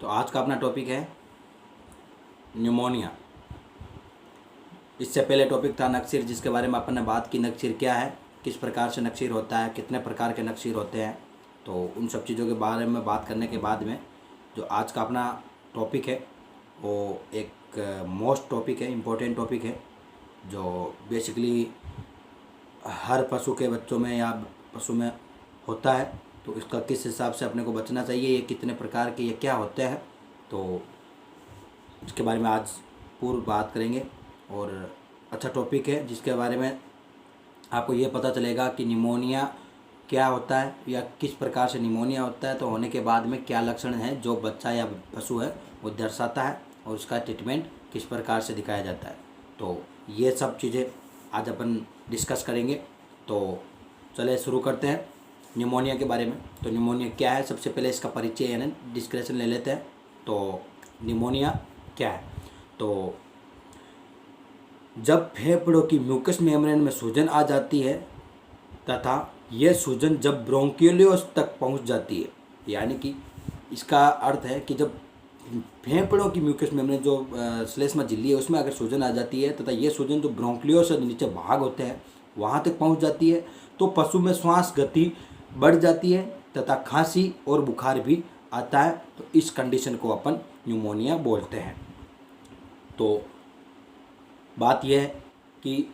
तो आज का अपना टॉपिक है न्यूमोनिया। इससे पहले टॉपिक था नक्सीर, जिसके बारे में अपन ने बात की। नक्सीर क्या है, किस प्रकार से नक्सीर होता है, कितने प्रकार के नक्सीर होते हैं। तो उन सब चीज़ों के बारे में बात करने के बाद में जो आज का अपना टॉपिक है वो एक मोस्ट टॉपिक है, इम्पोर्टेंट टॉपिक है, जो बेसिकली हर पशु के बच्चों में या पशु में होता है। तो इसका किस हिसाब से अपने को बचना चाहिए, ये कितने प्रकार के, ये क्या होते हैं, तो इसके बारे में आज पूर्ण बात करेंगे। और अच्छा टॉपिक है जिसके बारे में आपको ये पता चलेगा कि निमोनिया क्या होता है या किस प्रकार से निमोनिया होता है, तो होने के बाद में क्या लक्षण हैं जो बच्चा या पशु है वो दर्शाता है और उसका ट्रीटमेंट किस प्रकार से दिखाया जाता है। तो ये सब चीज़ें आज अपन डिस्कस करेंगे। तो चले शुरू करते हैं निमोनिया के बारे में। तो निमोनिया क्या है, सबसे पहले इसका परिचय यानी डिस्क्रिप्शन ले लेते हैं। तो निमोनिया क्या है, तो जब फेफड़ों की म्यूकस मेम्ब्रेन में सूजन आ जाती है तथा यह सूजन जब ब्रोंकियोलियस तक पहुंच जाती है, यानी कि इसका अर्थ है कि जब फेफड़ों की म्यूकस मेम्ब्रेन जो श्लेष्मा झिल्ली है उसमें अगर सूजन आ जाती है तथा यह सूजन जो ब्रोंकियोलियस से नीचे भाग होते हैं वहाँ तक पहुँच जाती है, तो पशु में श्वास गति बढ़ जाती है तथा खांसी और बुखार भी आता है। तो इस कंडीशन को अपन न्यूमोनिया बोलते हैं। तो बात यह है कि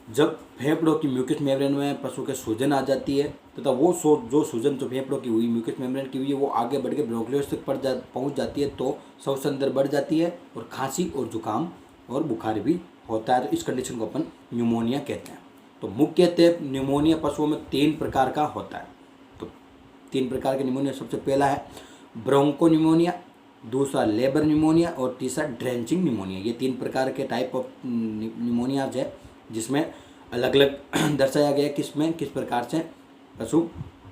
जब फेफड़ों की म्यूकस मेम्ब्रेन में पशु के सूजन आ जाती है तथा वो जो सूजन जो फेफड़ों की हुई म्यूकस मेम्ब्रेन की हुई है वो आगे बढ़ के ब्रोंकियोलियस तक पहुंच जाती है, तो श्वास अंदर बढ़ जाती है और खांसी और जुकाम और बुखार भी होता है। तो इस कंडीशन को अपन न्यूमोनिया कहते हैं। तो मुख्यतः न्यूमोनिया पशुओं में 3 प्रकार का होता है। तो 3 प्रकार के न्यूमोनिया, सबसे पहला है ब्रोंको न्यूमोनिया, दूसरा लेबर न्यूमोनिया और तीसरा ड्रेंचिंग न्यूमोनिया। ये 3 प्रकार के टाइप ऑफ न्यूमोनियाज है जिसमें अलग अलग दर्शाया गया किसमें किस प्रकार से पशु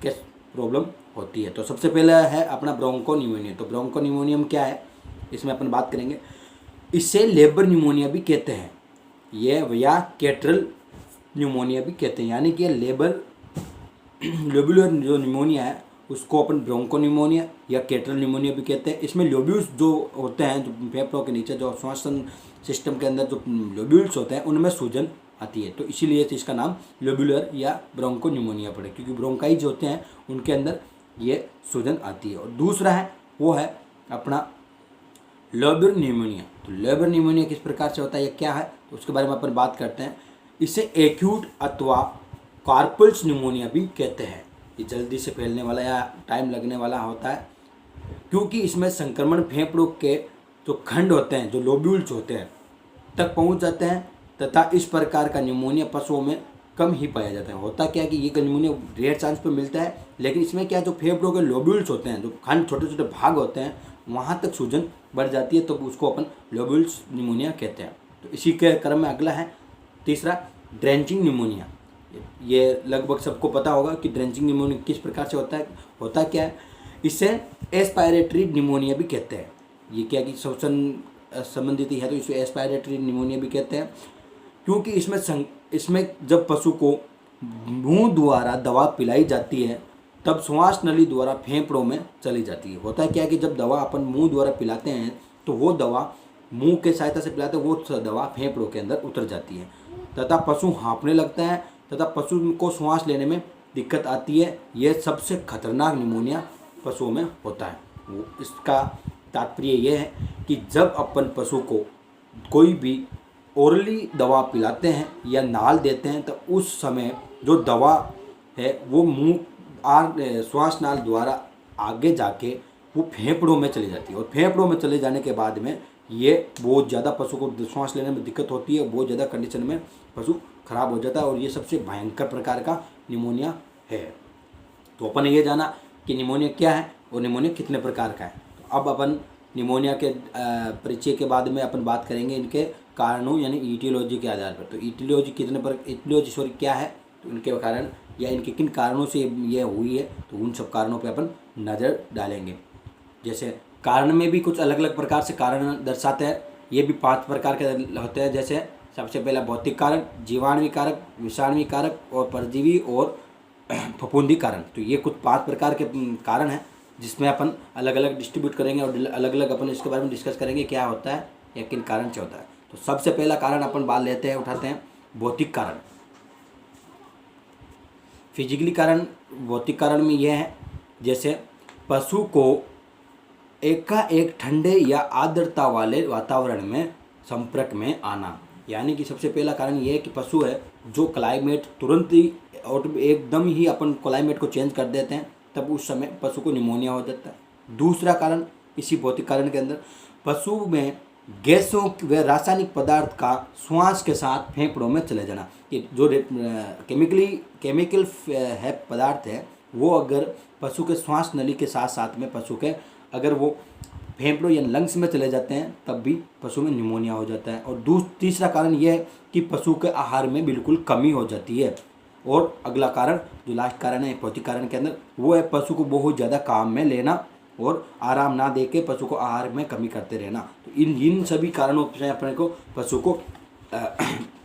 के प्रॉब्लम होती है। तो सबसे पहला है अपना ब्रोंको न्यूमोनिया। तो ब्रोंको न्यूमोनियम क्या है, इसमें अपन बात करेंगे। इसे लेबर न्यूमोनिया भी कहते हैं, ये या कैटरल न्यूमोनिया भी कहते हैं, यानी कि ये लेबर लोब्यूलर जो न्यूमोनिया है उसको अपन ब्रोंको न्यूमोनिया या कैटरल न्यूमोनिया भी कहते हैं। इसमें लोब्यूल्स जो होते हैं, जो फेफड़ों के नीचे जो श्वसन सिस्टम के अंदर जो लोब्यूल्स होते हैं उनमें सूजन आती है, तो इसीलिए इसका नाम लोब्यूलर या ब्रोंको न्यूमोनिया पड़े, क्योंकि ब्रोंकाइज होते हैं उनके अंदर ये सूजन आती है। और दूसरा है वो है अपना लेबर न्यूमोनिया। तो लेबर न्यूमोनिया किस प्रकार से होता है, ये क्या है, तो उसके बारे में अपन बात करते हैं। इसे एक्यूट अथवा कार्पल्स न्यूमोनिया भी कहते हैं। ये जल्दी से फैलने वाला या टाइम लगने वाला होता है, क्योंकि इसमें संक्रमण फेफड़ों के जो खंड होते हैं, जो लोब्यूल्स होते हैं, तक पहुंच जाते हैं तथा इस प्रकार का न्यूमोनिया पशुओं में कम ही पाया जाता है। होता क्या है कि ये न्यूमोनिया रेयर चांस पे मिलता है, लेकिन इसमें क्या, जो फेफड़ों के लोब्यूल्स होते हैं, जो खंड छोटे छोटे भाग होते हैं, वहाँ तक सूजन बढ़ जाती है, तो उसको अपन लोब्यूल्स न्यूमोनिया कहते हैं। तो इसी के क्रम में अगला है तीसरा ड्रेंचिंग न्यूमोनिया। ये लगभग सबको पता होगा कि ड्रेंचिंग न्यूमोनिया किस प्रकार से होता है। होता क्या है, इसे एस्पायरेटरी न्यूमोनिया भी कहते हैं। ये क्या कि श्वसन संबंधित ही है, तो इसे एस्पायरेटरी न्यूमोनिया भी कहते हैं, क्योंकि इसमें जब पशु को मुंह द्वारा दवा पिलाई जाती है तब श्वास नली द्वारा फेफड़ों में चली जाती है। होता है क्या कि जब दवा अपन मुंह द्वारा पिलाते हैं तो वो दवा मुंह के सहायता से पिलाते हैं, वो दवा फेफड़ों के अंदर उतर जाती है तथा पशु हाँफने लगता है तथा पशु को श्वास लेने में दिक्कत आती है। यह सबसे खतरनाक न्यूमोनिया पशुओं में होता है। वो इसका तात्पर्य यह है कि जब अपन पशु को कोई भी ओरली दवा पिलाते हैं या नाल देते हैं तो उस समय जो दवा है वो मुंह श्वास नाल द्वारा आगे जाके वो फेफड़ों में चली जाती है, और फेफड़ों में चले जाने के बाद में ये बहुत ज़्यादा पशु को श्वास लेने में दिक्कत होती है, बहुत ज़्यादा कंडीशन में पशु खराब हो जाता है, और ये सबसे भयंकर प्रकार का निमोनिया है। तो अपन ने ये जाना कि निमोनिया क्या है और निमोनिया कितने प्रकार का है। तो अब अपन निमोनिया के परिचय के बाद में अपन बात करेंगे इनके कारणों यानी ईटियोलॉजी के आधार पर। तो ईटियोलॉजी क्या है, तो इनके कारण या इनके किन कारणों से ये हुई है, तो उन सब कारणों पे अपन नज़र डालेंगे। जैसे कारण में भी कुछ अलग अलग प्रकार से कारण दर्शाते हैं। ये भी 5 प्रकार के होते हैं। जैसे सबसे पहला भौतिक कारक, जीवाणुवी कारक, विषाणुवी कारक और परजीवी और फफूंदी कारण। तो ये कुछ 5 प्रकार के कारण हैं जिसमें अपन अलग अलग डिस्ट्रीब्यूट करेंगे और अलग अलग अपन इसके बारे में डिस्कस करेंगे क्या होता है या किन कारण से होता है। तो सबसे पहला कारण अपन बात लेते हैं, उठाते हैं भौतिक कारण। फिजिकली कारण, भौतिक कारण में यह है जैसे पशु को एकाएक ठंडे या आर्द्रता वाले वातावरण में संपर्क में आना, यानी कि सबसे पहला कारण ये है कि पशु है जो क्लाइमेट तुरंत ही और एकदम ही अपन क्लाइमेट को चेंज कर देते हैं, तब उस समय पशु को निमोनिया हो जाता है। दूसरा कारण इसी भौतिक कारण के अंदर पशु में गैसों व रासायनिक पदार्थ का श्वास के साथ फेफड़ों में चले जाना। कि जो केमिकल है पदार्थ है वो अगर पशु के श्वास नली के साथ साथ में पशु के अगर वो फेफड़ों या लंग्स में चले जाते हैं तब भी पशु में निमोनिया हो जाता है। और तीसरा कारण यह है कि पशु के आहार में बिल्कुल कमी हो जाती है। और अगला कारण जो लास्ट कारण है भौतिक कारण के अंदर वो है पशु को बहुत ज़्यादा काम में लेना और आराम ना दे के पशु को आहार में कमी करते रहना। तो इन सभी कारणों से अपने को पशु को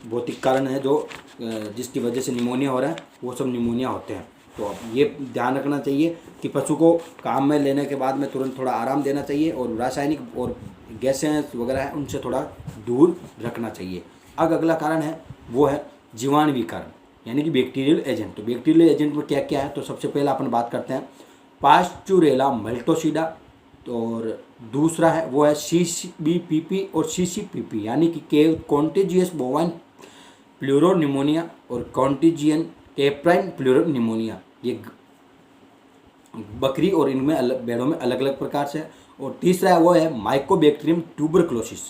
भौतिक कारण है जो जिसकी वजह से निमोनिया हो रहा है वो सब निमोनिया होते हैं। तो अब ये ध्यान रखना चाहिए कि पशु को काम में लेने के बाद में तुरंत थोड़ा आराम देना चाहिए और रासायनिक और गैसें वगैरह है उनसे थोड़ा दूर रखना चाहिए। अब अगला कारण है वो है जीवाणुवी कारण, यानी कि बैक्टीरियल एजेंट। तो बैक्टीरियल एजेंट में क्या क्या है, तो सबसे पहला अपन बात करते हैं पास्चुरेला मेल्टोसिडा, और दूसरा है वो है CBPP और CCPP, यानी कि कॉन्टेजियस बोवाइन प्लूरो निमोनिया और कॉन्टेजियन कैप्राइन प्लूरो निमोनिया। ये बकरी और इनमें भेड़ों में अलग अलग प्रकार से। और तीसरा है वो है माइकोबैक्टीरियम ट्यूबरक्लोसिस,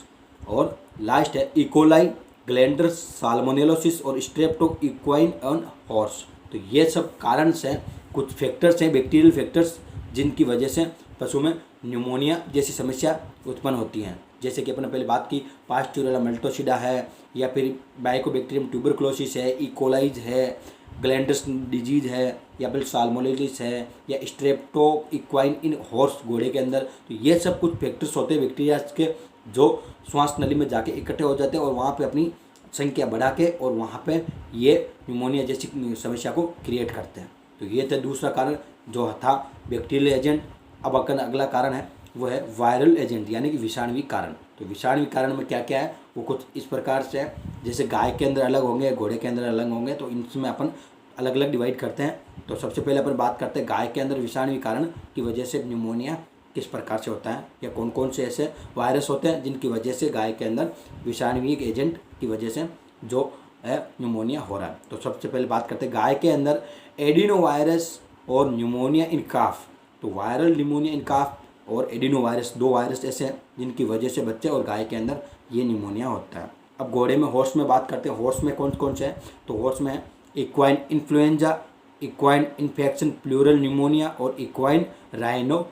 और लास्ट है इकोलाई, ग्लैंडर साल्मोनेलोसिस और स्ट्रेप्टो इक्वाइन ऑन हॉर्स। तो ये सब कारण से कुछ फैक्टर्स हैं, बैक्टीरियल फैक्टर्स, जिनकी वजह से पशु में न्यूमोनिया जैसी समस्या उत्पन्न होती हैं। जैसे कि अपने पहले बात की पास्चुरेला मेल्टोसिडा है, या फिर माइकोबैक्टीरियम ट्यूबरक्लोसिस है, इकोलाइज है, ग्लैंडर्स डिजीज है, या फिर साल्मोनेलोसिस है, या स्ट्रेप्टो इक्वाइन इन हॉर्स घोड़े के अंदर। तो ये सब कुछ फैक्टर्स होते हैं बैक्टीरिया के जो श्वास नली में जाके इकट्ठे हो जाते हैं और वहाँ पे अपनी संख्या बढ़ा के और वहाँ पे ये न्यूमोनिया जैसी समस्या को क्रिएट करते हैं। तो ये था दूसरा कारण जो था बैक्टीरियल एजेंट। अब अगला कारण है वो है वायरल एजेंट, यानी कि विषाणुवी कारण। तो विषाणुवी कारण में क्या क्या है वो कुछ इस प्रकार से है, जैसे गाय के अंदर अलग होंगे, घोड़े के अंदर अलग होंगे, तो इनमें अपन अलग अलग डिवाइड करते हैं। तो सबसे पहले अपन बात करते हैं गाय के अंदर विषाणुवी कारण की वजह से न्यूमोनिया किस प्रकार से होता है, या कौन कौन से ऐसे वायरस होते हैं जिनकी वजह से गाय के अंदर विषाणुवी एजेंट की वजह से जो है न्यूमोनिया हो रहा है। तो सबसे पहले बात करते हैं गाय के अंदर एडिनो वायरस और न्यूमोनिया इन काफ। तो वायरल न्यूमोनिया इन काफ और एडिनो वायरस, दो वायरस ऐसे हैं जिनकी वजह से बच्चे और गाय के अंदर ये न्यूमोनिया होता है। अब घोड़े में, हॉर्स में बात करते हैं। हॉर्स में कौन कौन से हैं, तो हॉर्स में है equine influenza, equine infection pleural pneumonia और इक्वाइन राइनो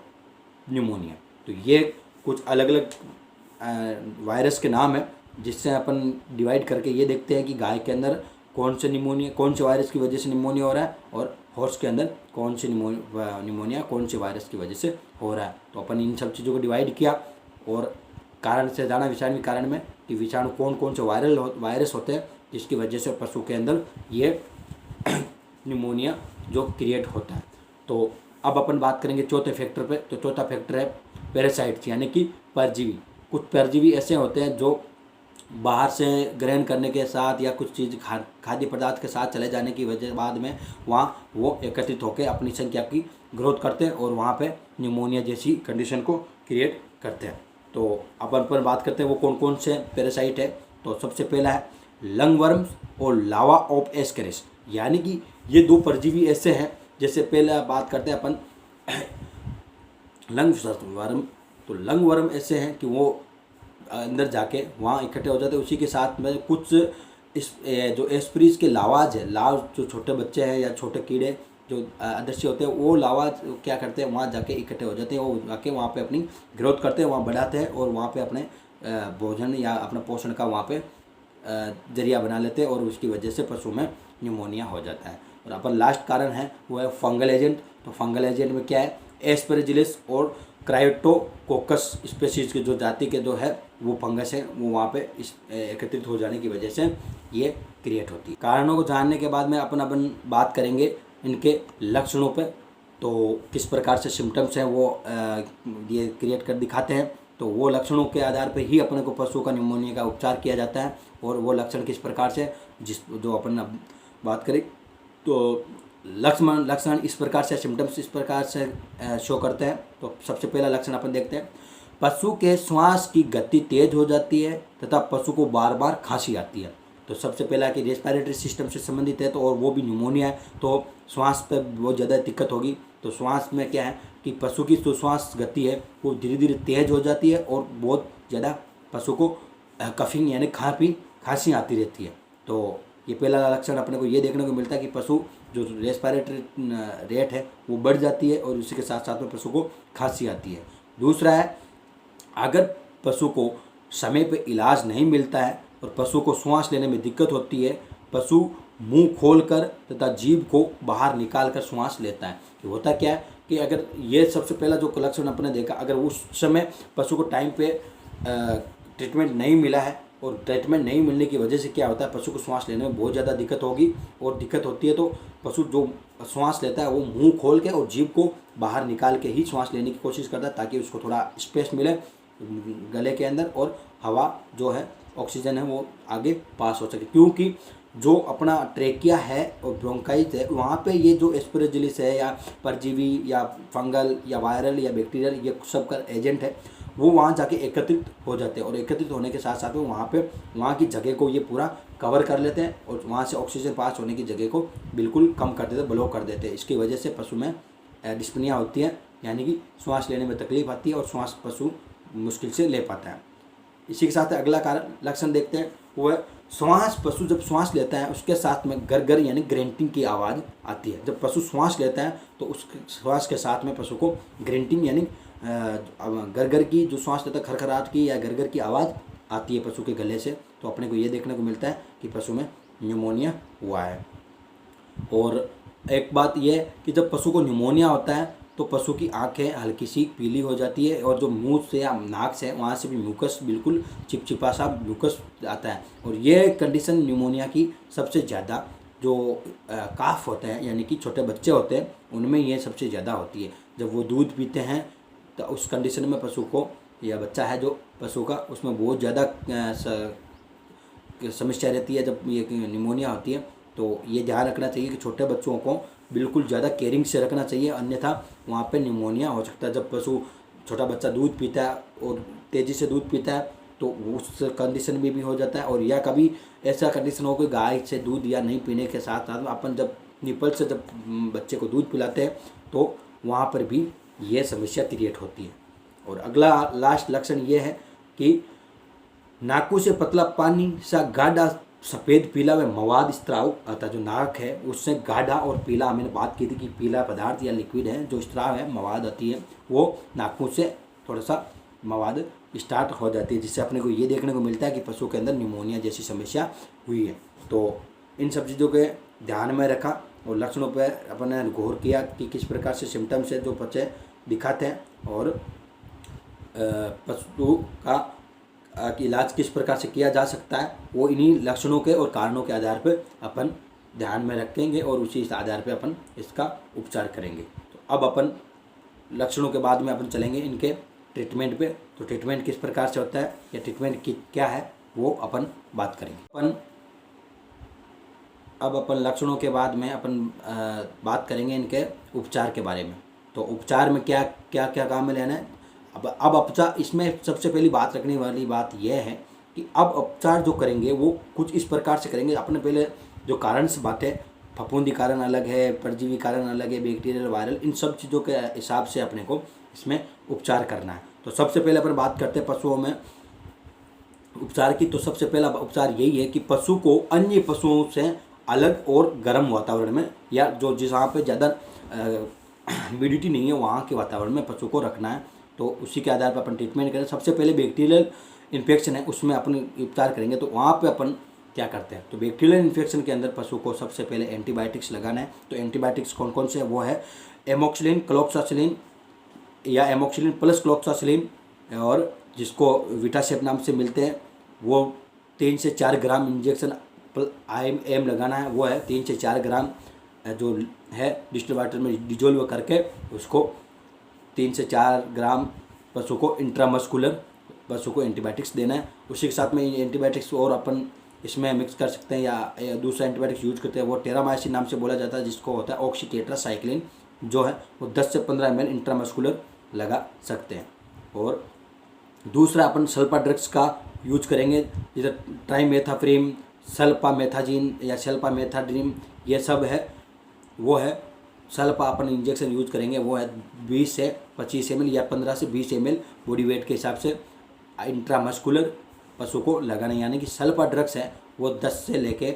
न्यूमोनिया। तो ये कुछ अलग अलग वायरस के नाम है जिससे अपन डिवाइड करके ये देखते हैं कि गाय के अंदर कौन से न्यूमोनिया, कौन से वायरस की वजह से न्यूमोनिया हो रहा है, और हॉर्स के अंदर कौन से न्यूमोनिया कौन से वायरस की वजह से हो रहा है। तो अपन इन सब चीज़ों को डिवाइड किया और कारण से जाना विषाणु कारण में कि विषाणु कौन कौन से वायरस होते हैं जिसकी वजह से पशु के अंदर ये न्यूमोनिया जो क्रिएट होता है। तो अब अपन बात करेंगे चौथे फैक्टर पे। तो चौथा फैक्टर है पैरासाइट्स, यानी कि परजीवी। कुछ परजीवी ऐसे होते हैं जो बाहर से ग्रहण करने के साथ या कुछ चीज़ खाद्य पदार्थ के साथ चले जाने की वजह बाद में वहाँ वो एकत्रित होकर अपनी संख्या की ग्रोथ करते हैं और वहाँ पे न्यूमोनिया जैसी कंडीशन को क्रिएट करते हैं। तो अपन पर बात करते हैं वो कौन कौन से पैरासाइट है। तो सबसे पहला है लंगवर्म और लावा ऑफ एस्केरिस, यानी कि ये दो परजीवी ऐसे हैं। जैसे पहले बात करते हैं अपन लंगवर्म। तो लंगवर्म ऐसे हैं कि वो अंदर जाके वहाँ इकट्ठे हो जाते हैं। उसी के साथ में कुछ जो एस्प्रीज के लावाज है, लाव जो छोटे बच्चे हैं या छोटे कीड़े जो अदृश्य होते हैं, वो लावाज क्या करते हैं वहाँ जाके इकट्ठे हो जाते हैं। वो जाके वहाँ पे अपनी ग्रोथ करते हैं, वहाँ बढ़ाते हैं और वहाँ पे अपने भोजन या अपना पोषण का वहाँ पे जरिया बना लेते हैं और उसकी वजह से पशु में न्यूमोनिया हो जाता है। और अपन लास्ट कारण है वो है फंगल एजेंट। तो फंगल एजेंट में क्या है, एस्पेरिजिलस और क्रायोटोकोकस स्पीशीज के जो जाति के जो है वो फंगस है, वो वहाँ पे एकत्रित हो जाने की वजह से ये क्रिएट होती है। कारणों को जानने के बाद में अपन बात करेंगे इनके लक्षणों पे। तो किस प्रकार से सिम्टम्स हैं वो ये क्रिएट कर दिखाते हैं। तो वो लक्षणों के आधार पर ही अपने को पशु का निमोनिया का उपचार किया जाता है। और वो लक्षण किस प्रकार से जो अपन अब बात करें तो लक्षण इस प्रकार से, सिम्टम्स इस प्रकार से शो करते हैं। तो सबसे पहला लक्षण अपन देखते हैं, पशु के श्वास की गति तेज हो जाती है तथा पशु को बार बार खांसी आती है। तो सबसे पहला कि रेस्पिरेटरी सिस्टम से संबंधित है, तो और वो भी निमोनिया है तो श्वास पे बहुत ज़्यादा दिक्कत होगी। तो श्वास में क्या है कि पशु की जो श्वास गति है वो धीरे धीरे तेज हो जाती है और बहुत ज़्यादा पशु को कफिंग यानी खांसी आती रहती है। तो ये पहला लक्षण अपने को ये देखने को मिलता है कि पशु जो रेस्पिरेटरी रेट है वो बढ़ जाती है और उसी के साथ साथ में पशु को खांसी आती है। दूसरा है, अगर पशु को समय पे इलाज नहीं मिलता है और पशु को श्वास लेने में दिक्कत होती है, पशु मुंह खोलकर तथा जीभ को बाहर निकाल कर श्वास लेता है। कि होता क्या है कि अगर ये सबसे पहला जो लक्षण अपने देखा, अगर उस समय पशु को टाइम पे ट्रीटमेंट नहीं मिला है और ट्रीटमेंट नहीं मिलने की वजह से क्या होता है, पशु को श्वास लेने में बहुत ज़्यादा दिक्कत होगी। और दिक्कत होती है तो पशु जो श्वास लेता है वो मुंह खोल के और जीभ को बाहर निकाल के ही श्वास लेने की कोशिश करता है, ताकि उसको थोड़ा स्पेस मिले गले के अंदर और हवा जो है ऑक्सीजन है वो आगे पास हो सके। क्योंकि जो अपना ट्रेकिया है और ब्रोंकाइटिस है, वहाँ पे ये जो एस्परजिलस है या परजीवी या फंगल या वायरल या बैक्टीरियल ये सब का एजेंट है वो वहाँ जाके एकत्रित हो जाते हैं। और एकत्रित होने के साथ साथ में वहाँ की जगह को ये पूरा कवर कर लेते हैं और वहाँ से ऑक्सीजन पास होने की जगह को बिल्कुल कम कर देते हैं, ब्लॉक कर देते हैं। इसकी वजह से पशु में डिस्पनिया होती है, यानी कि श्वास लेने में तकलीफ आती है और श्वास पशु मुश्किल से ले पाता है। इसी के साथ अगला कारण लक्षण देखते हैं, वो है पशु जब श्वास लेता है उसके साथ में गरगर यानी ग्रेंटिंग की आवाज़ आती है। जब पशु श्वास लेता है तो उस श्वास के साथ में पशु को ग्रेंटिंग यानी गरगर की, जो श्वास लेता है खरखराहट की या गरगर की आवाज़ आती है पशु के गले से। तो अपने को ये देखने को मिलता है कि पशु में न्यूमोनिया हुआ है। और एक बात यह है कि जब पशु को न्यूमोनिया होता है तो पशु की आंखें हल्की सी पीली हो जाती है और जो मुंह से या नाक से वहाँ से भी म्यूकस, बिल्कुल चिपचिपा सा म्यूकस आता है। और ये कंडीशन न्यूमोनिया की सबसे ज़्यादा जो काफ होते हैं यानी कि छोटे बच्चे होते हैं उनमें ये सबसे ज़्यादा होती है। जब वो दूध पीते हैं तो उस कंडीशन में पशु को या बच्चा है जो पशु का, उसमें बहुत ज़्यादा समस्या रहती है जब ये निमोनिया होती है। तो ये ध्यान रखना चाहिए कि छोटे बच्चों को बिल्कुल ज़्यादा केयरिंग से रखना चाहिए, अन्यथा वहाँ पे निमोनिया हो सकता है। जब छोटा बच्चा दूध पीता है और तेज़ी से दूध पीता है तो उस कंडीशन में भी हो जाता है। और या कभी ऐसा कंडीशन हो कि गाय से दूध या नहीं पीने के साथ साथ अपन जब निपल से जब बच्चे को दूध पिलाते हैं तो वहाँ पर भी ये समस्या क्रिएट होती है। और अगला लास्ट लक्षण ये है कि नाकू से पतला पानी सा गाढ़ा सफ़ेद पीला व मवाद स्त्राव आता है। जो नाक है उससे गाढ़ा और पीला, मैंने बात की थी कि पीला पदार्थ या लिक्विड है, जो स्त्राव है मवाद आती है वो नाकों से थोड़ा सा मवाद स्टार्ट हो जाती है, जिससे अपने को ये देखने को मिलता है कि पशु के अंदर निमोनिया जैसी समस्या हुई है। तो इन सब चीज़ों के ध्यान में रखा और लक्षणों पर अपन ने गौर किया कि किस प्रकार से सिम्टम्स है जो बच्चे दिखाते हैं और पशु का इलाज किस प्रकार से किया जा सकता है, वो इन्हीं लक्षणों के और कारणों के आधार पर अपन ध्यान में रखेंगे और उसी आधार पर अपन इसका उपचार करेंगे। तो अब अपन लक्षणों के बाद में अपन चलेंगे इनके ट्रीटमेंट पे। तो ट्रीटमेंट किस प्रकार से होता है या ट्रीटमेंट की क्या है वो अपन बात करेंगे। अब अपन लक्षणों के बाद में अपन बात करेंगे इनके उपचार के बारे में। तो उपचार में क्या क्या क्या काम में लेना है। अब उपचार, इसमें सबसे पहली बात रखने वाली बात यह है कि अब उपचार जो करेंगे वो कुछ इस प्रकार से करेंगे। अपने पहले जो कारण से बातें, फफूंदी कारण अलग है, परजीवी कारण अलग है, बैक्टीरियल वायरल, इन सब चीज़ों के हिसाब से अपने को इसमें उपचार करना है। तो सबसे पहले अपन बात करते हैं पशुओं में उपचार की। तो सबसे पहला उपचार यही है कि पशु को अन्य पशुओं से अलग और गर्म वातावरण में या जो जहाँ पे ज़्यादा ह्यूमिडिटी नहीं है वहाँ के वातावरण में पशु को रखना है। तो उसी के आधार पर अपन ट्रीटमेंट करें। सबसे पहले बैक्टीरियल इन्फेक्शन है उसमें अपन उपचार करेंगे। तो वहाँ पे अपन क्या करते हैं, तो बैक्टीरियल इन्फेक्शन के अंदर पशु को सबसे पहले एंटीबायोटिक्स लगाना है। तो एंटीबायोटिक्स कौन कौन से हैं, वो है एमोक्सिलिन, क्लोक्सासिलिन या एमोक्सिलिन प्लस क्लोक्सासिलिन, और जिसको विटासेप नाम से मिलते हैं, वो 3 से 4 ग्राम इंजेक्शन एम लगाना है, वो है 3 से 4 ग्राम जो है डिस्टिल वाटर में डिजोल्व करके उसको 3 से 4 ग्राम पशु को इंट्रामस्कुलर पशु को एंटीबायोटिक्स देना है। उसी के साथ में एंटीबायोटिक्स और अपन इसमें मिक्स कर सकते हैं या दूसरा एंटीबायोटिक्स यूज करते हैं, वो टेरामाइसिन नाम से बोला जाता है, जिसको होता है ऑक्सीटेट्रासाइक्लिन जो है वो 10 से 15 ml इंट्रामस्कुलर लगा सकते हैं। और दूसरा अपन सल्फा ड्रग्स का यूज करेंगे, जैसे ट्राइमेथाफ्रीम, सल्फामेथाजिन या सल्फामेथाड्रीम, ये सब है वो है सल्फा अपन इंजेक्शन यूज करेंगे, वो है 20 से 25 ml या 15 से 20 ml बॉडी वेट के हिसाब से इंट्रामस्कुलर पशु को लगाना। यानी कि सल्फा ड्रग्स है वो 10 से लेके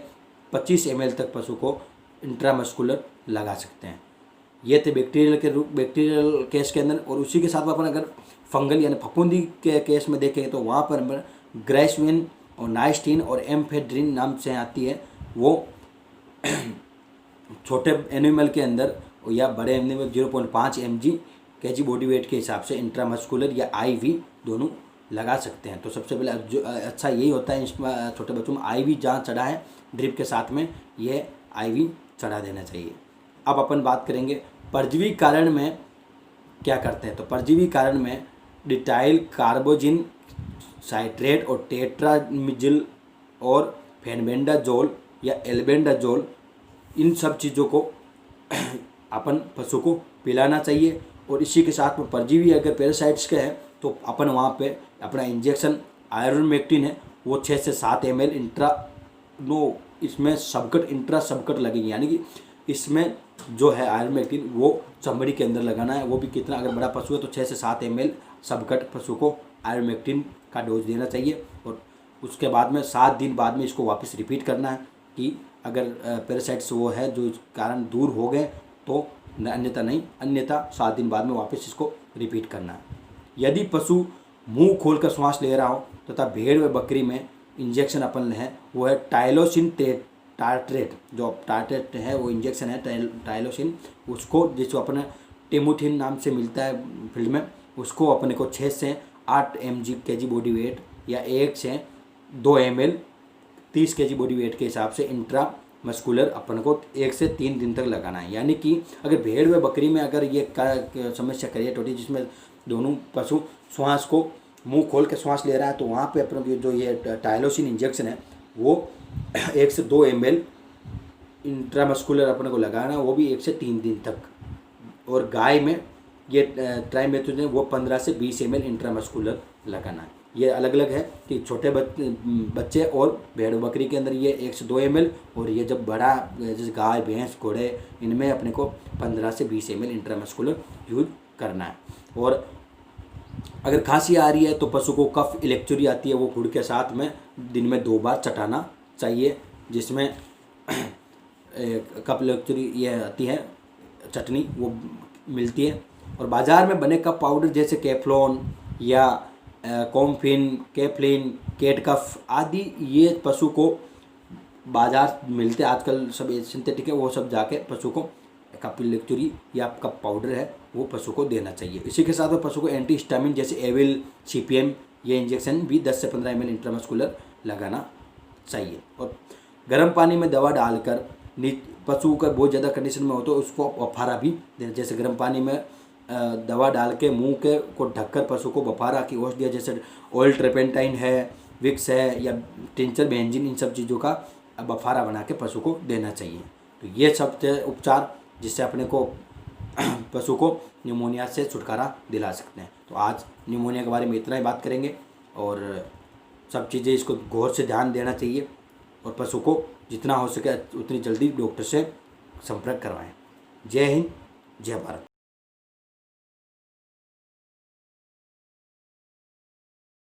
25 ml तक पशु को इंट्रामस्कुलर लगा सकते हैं। ये थे बैक्टीरियल केस के अंदर। और उसी के साथ में अपन अगर फंगल यानी फफूंदी के केस में देखें तो वहाँ पर ग्राइसविन और नाइस्टीन और एम्फेड्रिन नाम से आती है, वो छोटे एनिमल के अंदर या बड़े animal 0.5 mg kg body weight के हिसाब से इंट्रामस्कुलर या IV दोनों लगा सकते हैं। तो सबसे पहले जो अच्छा यही होता है इसमें छोटे बच्चों में IV जहाँ चढ़ा है ड्रिप के साथ में ये IV चढ़ा देना चाहिए। अब अपन बात करेंगे परजीवी कारण में क्या करते हैं। तो परजीवी कारण में डिटाइल कार्बोजिन साइट्रेट और टेट्रामिजिल और फेनबेंडाजोल या एल्बेंडाजोल, इन सब चीज़ों को अपन पशु को पिलाना चाहिए। और इसी के साथ में परजीवी अगर पैरासाइट्स के हैं तो अपन वहाँ पे अपना इंजेक्शन आयरनमेक्टिन है वो 6 से 7 ml इसमें इंट्रा सबकट लगेगी। यानी कि इसमें जो है आयरनमेक्टिन वो चमड़ी के अंदर लगाना है, वो भी कितना, अगर बड़ा पशु है तो 6 से 7 ml सबकट पशु को आयरनमेक्टिन का डोज देना चाहिए। और उसके बाद में 7 दिन बाद में इसको वापस रिपीट करना है कि अगर पैरासाइट्स वो है जो इस कारण दूर हो गए तो अन्यथा नहीं, अन्यथा 7 दिन बाद में वापस इसको रिपीट करना है। यदि पशु मुंह खोलकर श्वास ले रहा हो तथा भेड़ व बकरी में इंजेक्शन अपन है वो है टाइलोसिन टार्ट्रेट, जो टार्ट्रेट है वो इंजेक्शन है टाइलोसिन, उसको जिसको अपने टेमुथिन नाम से मिलता है फील्ड में, उसको अपने को 6 से 8 mg kg बॉडी वेट या 1 से 2 ml 30 kg बॉडी वेट के हिसाब से इंट्रा मस्कुलर अपन को 1 से 3 दिन तक लगाना है। यानी कि अगर भेड़ व बकरी में अगर ये समस्या क्रिएट होती है जिसमें दोनों पशु श्वास को मुंह खोल के श्वास ले रहा है तो वहाँ पे अपन जो ये टाइलोसिन इंजेक्शन है वो 1 से 2 ml इंट्रामस्कुलर अपन को लगाना है, वो भी 1 से 3 दिन तक। और गाय में ये ट्राइमेथोजन वो 15 से 20 ml इंट्रामस्कुलर लगाना है। ये अलग अलग है कि छोटे बच्चे और भेड़ बकरी के अंदर ये 1 से 2 ml, और ये जब बड़ा जैसे गाय भैंस घोड़े इनमें अपने को 15 से 20 ml इंट्रामस्कुलर यूज करना है। और अगर खांसी आ रही है तो पशु को कफ इलेक्चुरी आती है वो गुड़ के साथ में दिन में 2 बार चटाना चाहिए, जिसमें कफ इलेक्चुरी ये आती है चटनी वो मिलती है। और बाज़ार में बने कफ पाउडर जैसे कैफ्लॉन या कॉम्फिन, कैफ्लिन, केट कफ आदि ये पशु को बाज़ार मिलते हैं आजकल, सब सिंथेटिक है, वो सब जाके पशु को कफ इलेक्चुरी या कफ पाउडर है वो पशु को देना चाहिए। इसी के साथ में पशु को एंटी हिस्टामिन जैसे एविल, CPM ये इंजेक्शन भी 10 से 15 ml इंट्रामस्कुलर लगाना चाहिए। और गर्म पानी में दवा डालकर पशु का बहुत ज़्यादा कंडीशन में हो तो उसको बफारा भी देना, जैसे गर्म पानी में दवा डाल के मुँह के को ढककर पशु को बफारा की औषधि जैसे ऑयल ट्रेपेंटाइन है, विक्स है या टिंचर बेंजीन, इन सब चीज़ों का बफारा बना के पशु को देना चाहिए। तो ये सब थे उपचार जिससे अपने को पशु को न्यूमोनिया से छुटकारा दिला सकते हैं। तो आज न्यूमोनिया के बारे में इतना ही बात करेंगे और सब चीज़ें इसको गौर से ध्यान देना चाहिए और पशु को जितना हो सके उतनी जल्दी डॉक्टर से संपर्क करवाएं। जय हिंद, जय भारत।